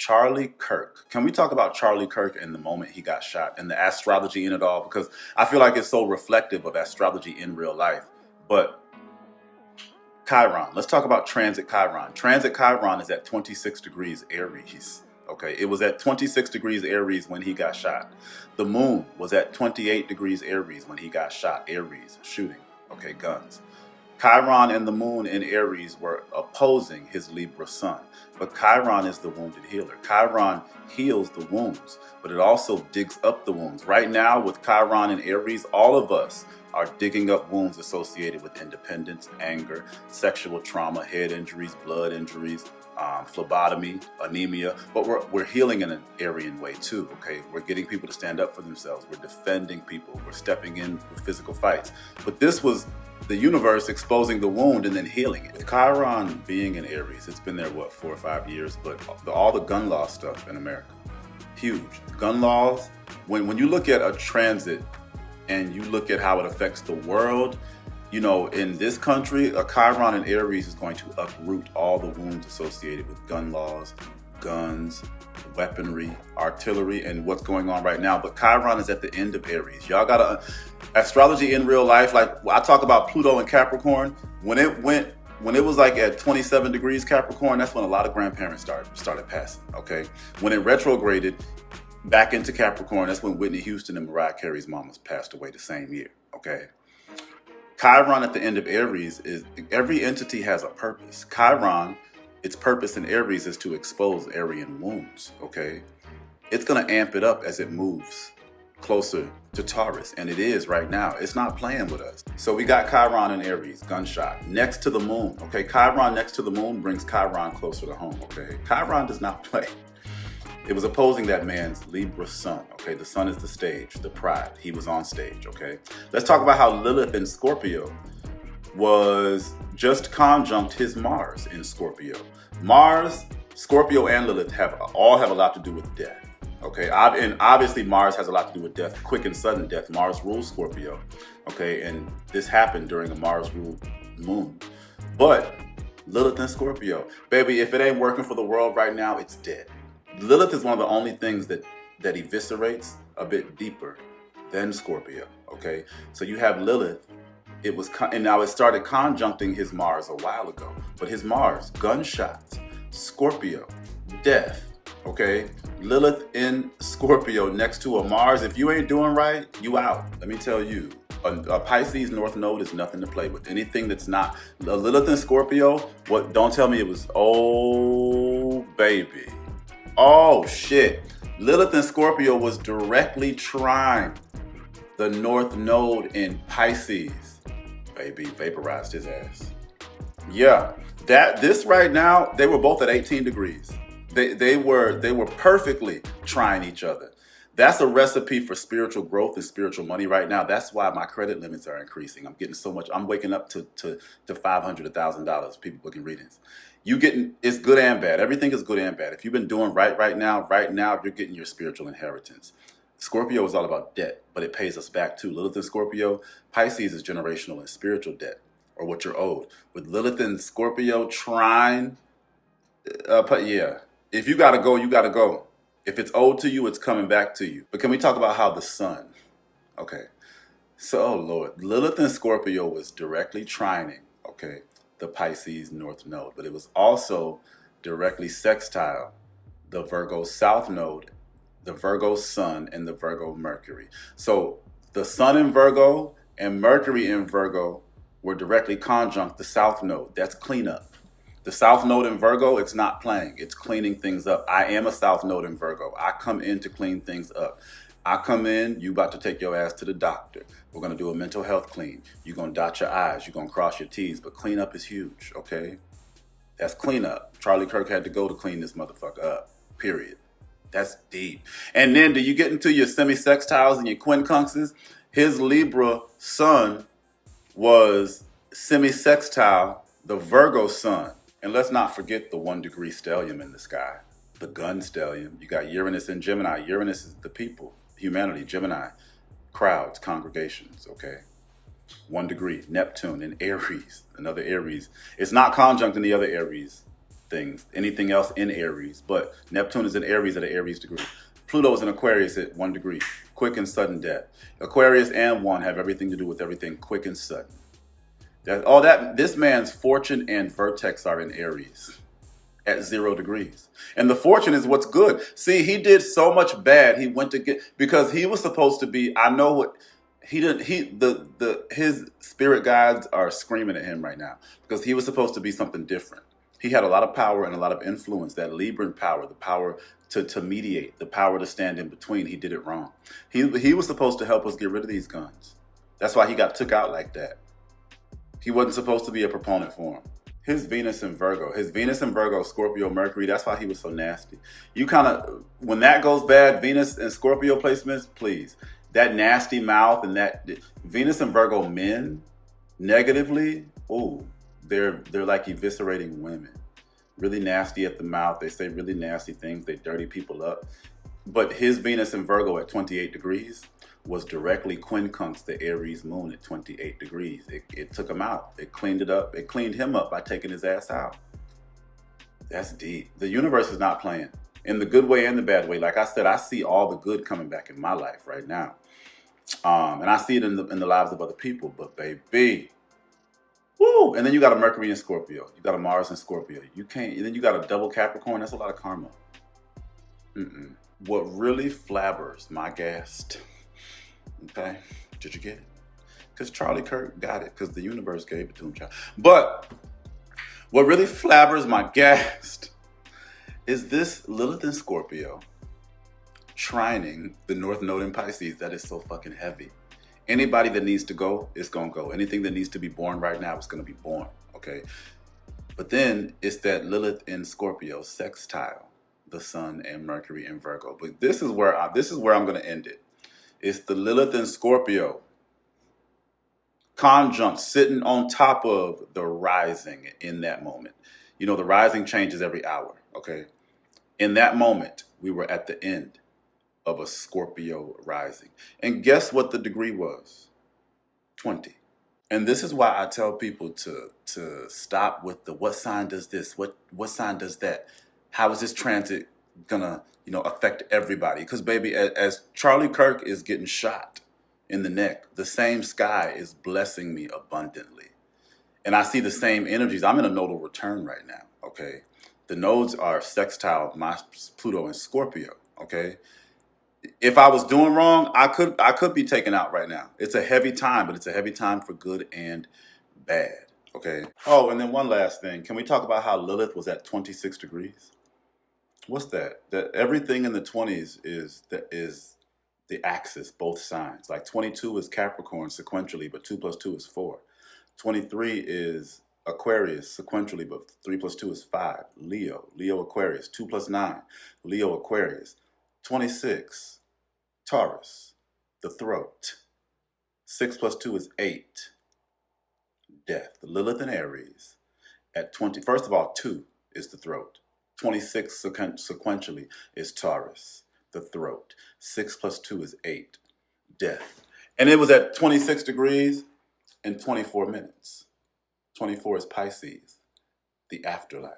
Charlie Kirk. Can we talk about Charlie Kirk and the moment he got shot and the astrology in it all? Because I feel like it's so reflective of astrology in real life. But Chiron, let's talk about transit Chiron. Transit Chiron is at 26 degrees Aries. Okay, it was at 26 degrees Aries when he got shot. The moon was at 28 degrees Aries when he got shot. Aries, shooting. Okay, guns. Chiron and the moon in Aries were opposing his Libra sun. But Chiron is the wounded healer. Chiron heals the wounds, but it also digs up the wounds. Right now, with Chiron and Aries, all of us are digging up wounds associated with independence, anger, sexual trauma, head injuries, blood injuries, phlebotomy, anemia, but we're healing in an Aryan way too, okay? We're getting people to stand up for themselves. We're defending people. We're stepping in with physical fights. But this was the universe exposing the wound and then healing it. With Chiron being in Aries, it's been there, 4 or 5 years, but all the gun law stuff in America, huge. Gun laws, when you look at a transit and you look at how it affects the world, you know, in this country, a Chiron in Aries is going to uproot all the wounds associated with gun laws, guns, weaponry, artillery, and what's going on right now. But Chiron is at the end of Aries. Y'all gotta, astrology in real life, like I talk about Pluto and Capricorn, when it was like at 27 degrees Capricorn, that's when a lot of grandparents started passing, okay? When it retrograded back into Capricorn, that's when Whitney Houston and Mariah Carey's mamas passed away the same year, okay? Chiron at the end of Aries is, every entity has a purpose. Chiron, its purpose in Aries is to expose Aryan wounds, okay? It's gonna amp it up as it moves closer to Taurus, and it is right now. It's not playing with us. So we got Chiron in Aries, gunshot, next to the moon, okay? Chiron next to the moon brings Chiron closer to home, okay? Chiron does not play. It was opposing that man's Libra sun, okay? The sun is the stage, the pride. He was on stage, okay? Let's talk about how Lilith in Scorpio was just conjunct his Mars in Scorpio. Mars, Scorpio, and Lilith all have a lot to do with death, okay? And obviously Mars has a lot to do with death, quick and sudden death. Mars rules Scorpio, okay? And this happened during a Mars-ruled moon. But Lilith in Scorpio, baby, if it ain't working for the world right now, it's dead. Lilith is one of the only things that eviscerates a bit deeper than Scorpio, okay? So you have Lilith, and now it started conjuncting his Mars a while ago, but his Mars, gunshots, Scorpio, death, okay? Lilith in Scorpio next to a Mars, if you ain't doing right, you out. Let me tell you, a Pisces North Node is nothing to play with. Anything that's not, Lilith in Scorpio, don't tell me it was, oh, baby. Oh, shit. Lilith in Scorpio was directly trine the North Node in Pisces. Baby, vaporized his ass. Yeah, this right now, they were both at 18 degrees. They were perfectly trying each other. That's a recipe for spiritual growth and spiritual money right now. That's why my credit limits are increasing. I'm getting so much. I'm waking up to $500, $1,000, people booking readings. It's good and bad. Everything is good and bad. If you've been doing right now, you're getting your spiritual inheritance. Scorpio is all about debt, but it pays us back too. Lilith and Scorpio, Pisces is generational and spiritual debt, or what you're owed. With Lilith and Scorpio trine, yeah. If you gotta go, you gotta go. If it's owed to you, it's coming back to you. But can we talk about how the sun, okay. So, oh Lord, Lilith and Scorpio was directly trining, okay, the Pisces North Node, but it was also directly sextile the Virgo South Node, the Virgo Sun, and the Virgo Mercury. So the Sun in Virgo and Mercury in Virgo were directly conjunct the South Node. That's cleanup. The South Node in Virgo, it's not playing. It's cleaning things up. I am a South Node in Virgo. I come in to clean things up. I come in, you about to take your ass to the doctor. We're going to do a mental health clean. You're going to dot your I's. You're going to cross your T's. But cleanup is huge, okay? That's cleanup. Charlie Kirk had to go to clean this motherfucker up, period. That's deep. And then do you get into your semi-sextiles and your quincunxes? His Libra sun was semi-sextile, the Virgo sun. And let's not forget the 1-degree stellium in the sky, the gun stellium. You got Uranus and Gemini. Uranus is the people, humanity. Gemini, crowds, congregations, okay? 1 degree, Neptune in Aries, another Aries. It's not conjunct in the other Aries things. Anything else in Aries, but Neptune is in Aries at an Aries degree. Pluto is in Aquarius at 1 degree. Quick and sudden death. Aquarius and 1 have everything to do with everything quick and sudden. This man's fortune and vertex are in Aries at 0 degrees. And the fortune is what's good. See, he did so much bad. He went to get, because he was supposed to be, I know what he did. His spirit guides are screaming at him right now because he was supposed to be something different. He had a lot of power and a lot of influence, that Libran power, the power to mediate, the power to stand in between. He did it wrong. He was supposed to help us get rid of these guns. That's why he got took out like that. He wasn't supposed to be a proponent for him. His Venus in Virgo, Scorpio, Mercury, that's why he was so nasty. You kind of, when that goes bad, Venus and Scorpio placements, please. That nasty mouth and that Venus and Virgo men, negatively, ooh, they're like eviscerating women. Really nasty at the mouth. They say really nasty things. They dirty people up. But his Venus in Virgo at 28 degrees was directly quincunx the Aries moon at 28 degrees. It took him out. It cleaned it up. It cleaned him up by taking his ass out. That's deep. The universe is not playing in the good way and the bad way. Like I said, I see all the good coming back in my life right now. And I see it in the lives of other people. But baby, woo! And then you got a Mercury in Scorpio. You got a Mars in Scorpio. You can't. And then you got a double Capricorn. That's a lot of karma. What really flabbers my guest. Okay, did you get it? Because Charlie Kirk got it, because the universe gave it to him, child. But what really flabbers my guest is this Lilith in Scorpio trining the North Node in Pisces. That is so fucking heavy. Anybody that needs to go is going to go. Anything that needs to be born right now is going to be born, okay? But then it's that Lilith in Scorpio sextile the Sun and Mercury in Virgo. But this is where I'm going to end it. It's the Lilith in Scorpio conjunct sitting on top of the rising in that moment. You know, the rising changes every hour, okay? In that moment, we were at the end of a Scorpio rising. And guess what the degree was? 20. And this is why I tell people to stop with the what sign does this? What sign does that? How is this transit gonna, affect everybody? Because baby, as Charlie Kirk is getting shot in the neck, the same sky is blessing me abundantly. And I see the same energies. I'm in a nodal return right now, okay? The nodes are sextile, my Pluto and Scorpio, okay? If I was doing wrong, I could be taken out right now. It's a heavy time, but it's a heavy time for good and bad, okay? Oh, and then one last thing. Can we talk about how Lilith was at 26 degrees? What's that? That everything in the 20s is the axis, both signs. Like 22 is Capricorn sequentially, but 2 plus 2 is 4. 23 is Aquarius sequentially, but 3 plus 2 is 5. Leo Aquarius, 2 plus 9, Leo Aquarius. 26, Taurus, the throat. 6 plus 2 is 8, death. Lilith and Aries at 20. First of all, 2 is the throat. 26 sequentially is Taurus, the throat. 6 plus 2 is 8, death. And it was at 26 degrees and 24 minutes. 24 is Pisces, the afterlife.